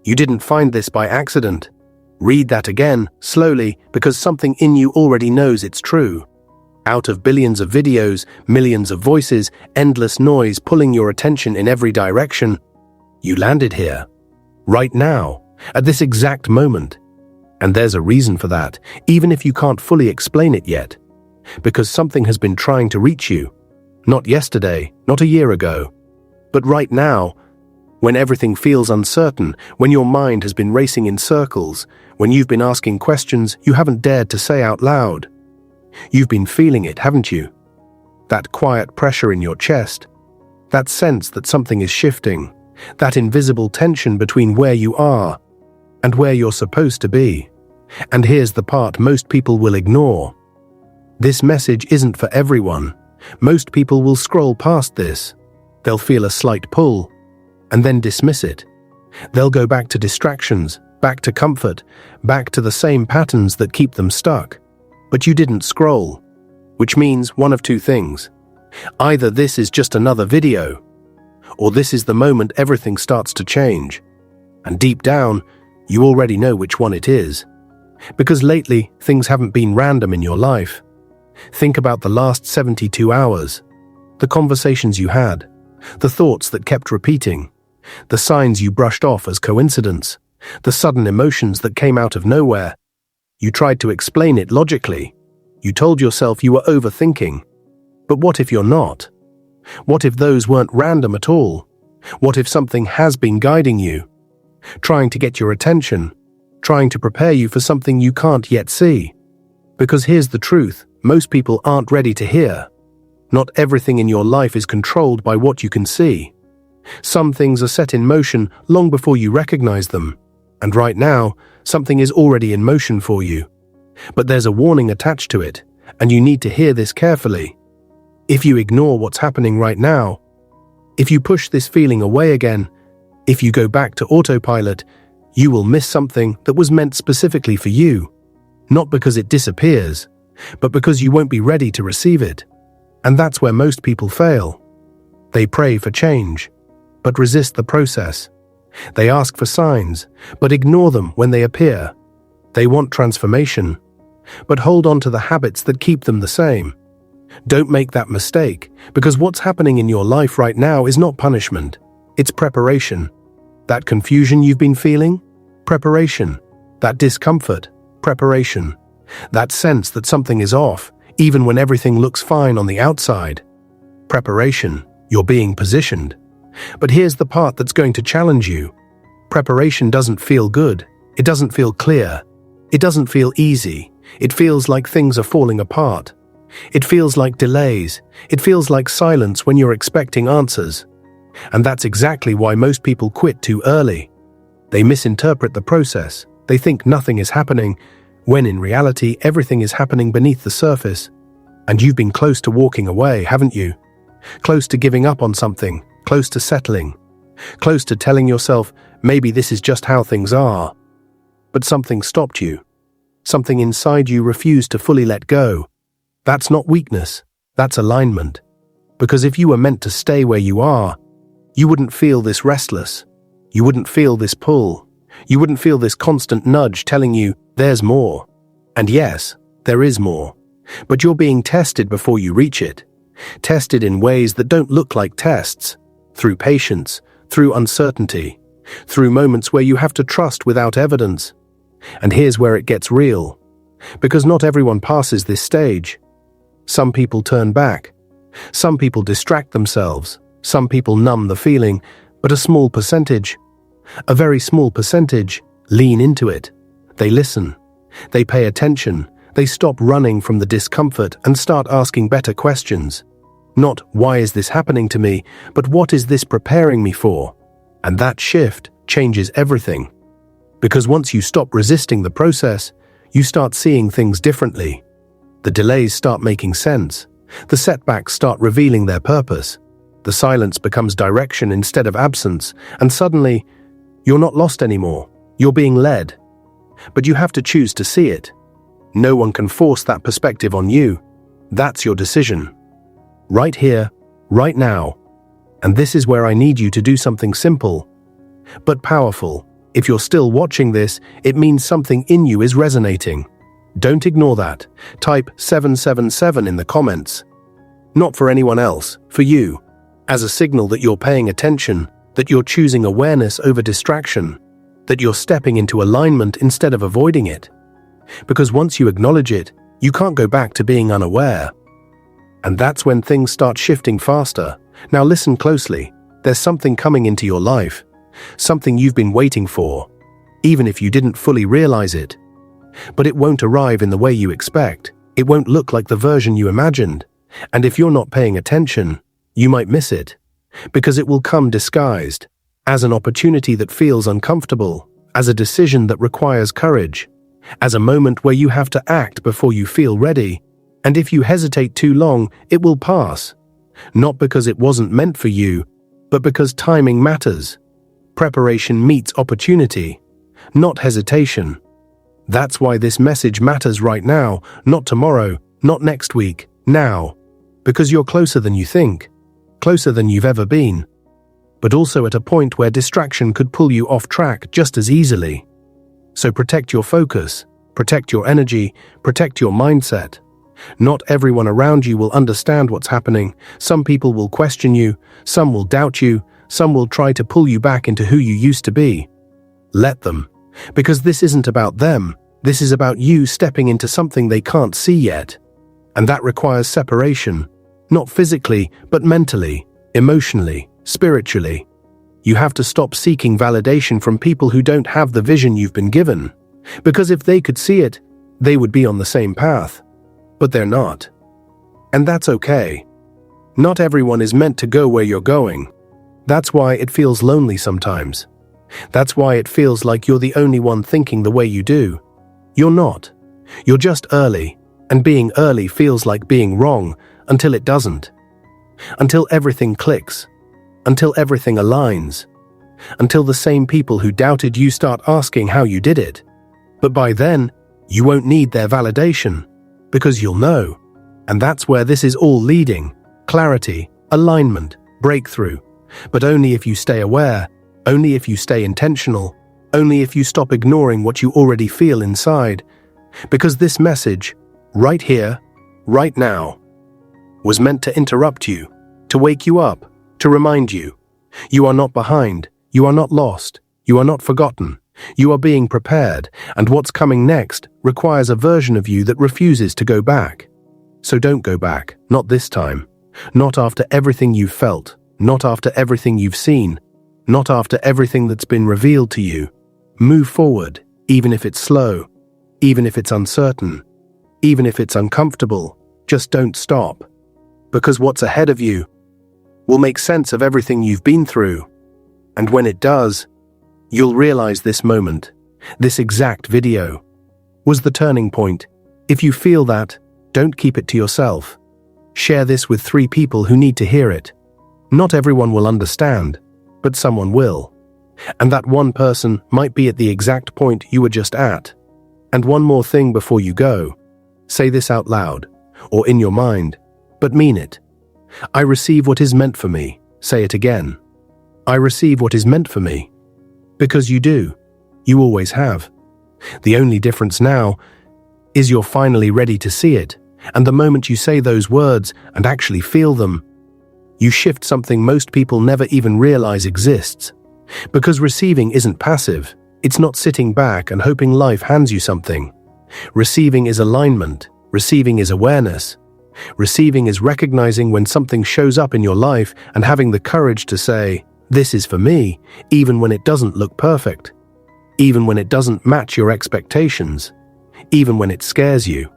You didn't find this by accident. Read that again, slowly, because something in you already knows it's true. Out of billions of videos, millions of voices, endless noise pulling your attention in every direction, you landed here. Right now, at this exact moment. And there's a reason for that, even if you can't fully explain it yet. Because something has been trying to reach you. Not yesterday, not a year ago. But right now, when everything feels uncertain, when your mind has been racing in circles, when you've been asking questions you haven't dared to say out loud. You've been feeling it, haven't you? That quiet pressure in your chest. That sense that something is shifting. That invisible tension between where you are and where you're supposed to be. And here's the part most people will ignore. This message isn't for everyone. Most people will scroll past this. They'll feel a slight pull, and then dismiss it. They'll go back to distractions, back to comfort, back to the same patterns that keep them stuck. But you didn't scroll, which means one of two things. Either this is just another video, or this is the moment everything starts to change. And deep down, you already know which one it is. Because lately, things haven't been random in your life. Think about the last 72 hours, the conversations you had, the thoughts that kept repeating, the signs you brushed off as coincidence, the sudden emotions that came out of nowhere. You tried to explain it logically. You told yourself you were overthinking. But what if you're not? What if those weren't random at all? What if something has been guiding you, trying to get your attention, trying to prepare you for something you can't yet see? Because here's the truth, most people aren't ready to hear. Not everything in your life is controlled by what you can see. Some things are set in motion long before you recognize them. And right now, something is already in motion for you. But there's a warning attached to it, and you need to hear this carefully. If you ignore what's happening right now, if you push this feeling away again, if you go back to autopilot, you will miss something that was meant specifically for you. Not because it disappears, but because you won't be ready to receive it. And that's where most people fail. They pray for change, but resist the process. They ask for signs, but ignore them when they appear. They want transformation, but hold on to the habits that keep them the same. Don't make that mistake, because what's happening in your life right now is not punishment. It's preparation. That confusion you've been feeling? Preparation. That discomfort? Preparation. That sense that something is off, even when everything looks fine on the outside? Preparation. You're being positioned. But here's the part that's going to challenge you. Preparation doesn't feel good. It doesn't feel clear. It doesn't feel easy. It feels like things are falling apart. It feels like delays. It feels like silence when you're expecting answers. And that's exactly why most people quit too early. They misinterpret the process. They think nothing is happening, when in reality everything is happening beneath the surface. And you've been close to walking away, haven't you? Close to giving up on something, close to settling, close to telling yourself, maybe this is just how things are. But something stopped you. Something inside you refused to fully let go. That's not weakness, that's alignment. Because if you were meant to stay where you are, you wouldn't feel this restless. You wouldn't feel this pull. You wouldn't feel this constant nudge telling you, there's more. And yes, there is more. But you're being tested before you reach it. Tested in ways that don't look like tests. Through patience, through uncertainty, through moments where you have to trust without evidence. And here's where it gets real. Because not everyone passes this stage. Some people turn back. Some people distract themselves. Some people numb the feeling, but a small percentage, a very small percentage, lean into it. They listen. They pay attention. They stop running from the discomfort and start asking better questions. Not, why is this happening to me, but what is this preparing me for? And that shift changes everything. Because once you stop resisting the process, you start seeing things differently. The delays start making sense. The setbacks start revealing their purpose. The silence becomes direction instead of absence, and suddenly, you're not lost anymore. You're being led. But you have to choose to see it. No one can force that perspective on you. That's your decision. Right here, right now. And this is where I need you to do something simple, but powerful. If you're still watching this, it means something in you is resonating. Don't ignore that. Type 777 in the comments. Not for anyone else, for you, as a signal that you're paying attention, that you're choosing awareness over distraction, that you're stepping into alignment instead of avoiding it. Because once you acknowledge it, you can't go back to being unaware. And that's when things start shifting faster. Now listen closely. There's something coming into your life, something you've been waiting for, even if you didn't fully realize it. But it won't arrive in the way you expect. It won't look like the version you imagined. And if you're not paying attention, you might miss it, because it will come disguised as an opportunity that feels uncomfortable, as a decision that requires courage, as a moment where you have to act before you feel ready. And if you hesitate too long, it will pass. Not because it wasn't meant for you, but because timing matters. Preparation meets opportunity, not hesitation. That's why this message matters right now, not tomorrow, not next week, now. Because you're closer than you think, closer than you've ever been, but also at a point where distraction could pull you off track just as easily. So protect your focus, protect your energy, protect your mindset. Not everyone around you will understand what's happening. Some people will question you, some will doubt you, some will try to pull you back into who you used to be. Let them, because this isn't about them. This is about you stepping into something they can't see yet. And that requires separation, not physically, but mentally, emotionally, spiritually. You have to stop seeking validation from people who don't have the vision you've been given. Because if they could see it, they would be on the same path. But they're not. And that's okay. Not everyone is meant to go where you're going. That's why it feels lonely sometimes. That's why it feels like you're the only one thinking the way you do. You're not. You're just early, and being early feels like being wrong until it doesn't. Until everything clicks. Until everything aligns. Until the same people who doubted you start asking how you did it. But by then, you won't need their validation, because you'll know. And that's where this is all leading. Clarity, alignment, breakthrough. But only if you stay aware, only if you stay intentional, only if you stop ignoring what you already feel inside. Because this message, right here, right now, was meant to interrupt you, to wake you up, to remind you. You are not behind, you are not lost, you are not forgotten. You are being prepared, and what's coming next requires a version of you that refuses to go back. So don't go back, not this time. Not after everything you've felt, not after everything you've seen, not after everything that's been revealed to you. Move forward, even if it's slow, even if it's uncertain, even if it's uncomfortable. Just don't stop. Because what's ahead of you will make sense of everything you've been through. And when it does, you'll realize this moment, this exact video, was the turning point. If you feel that, don't keep it to yourself. Share this with 3 people who need to hear it. Not everyone will understand, but someone will. And that one person might be at the exact point you were just at. And one more thing before you go. Say this out loud, or in your mind, but mean it. I receive what is meant for me. Say it again. I receive what is meant for me. Because you do. You always have. The only difference now is you're finally ready to see it, and the moment you say those words and actually feel them, you shift something most people never even realize exists. Because receiving isn't passive. It's not sitting back and hoping life hands you something. Receiving is alignment. Receiving is awareness. Receiving is recognizing when something shows up in your life and having the courage to say, "This is for me," even when it doesn't look perfect, even when it doesn't match your expectations, even when it scares you.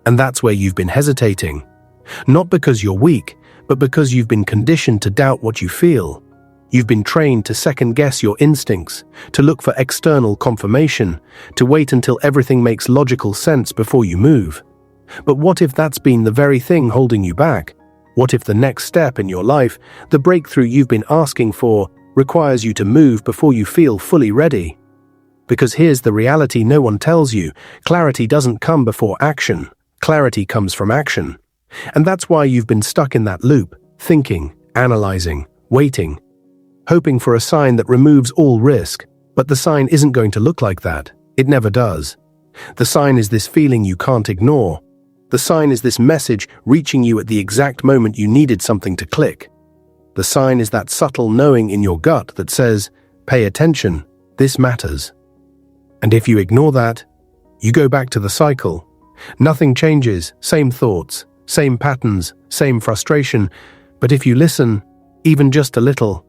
And that's where you've been hesitating. Not because you're weak, but because you've been conditioned to doubt what you feel. You've been trained to second-guess your instincts, to look for external confirmation, to wait until everything makes logical sense before you move. But what if that's been the very thing holding you back? What if the next step in your life, the breakthrough you've been asking for, requires you to move before you feel fully ready? Because here's the reality no one tells you. Clarity doesn't come before action. Clarity comes from action. And that's why you've been stuck in that loop, thinking, analyzing, waiting, hoping for a sign that removes all risk. But the sign isn't going to look like that. It never does. The sign is this feeling you can't ignore. The sign is this message reaching you at the exact moment you needed something to click. The sign is that subtle knowing in your gut that says, pay attention, this matters. And if you ignore that, you go back to the cycle. Nothing changes, same thoughts, same patterns, same frustration. But if you listen, even just a little,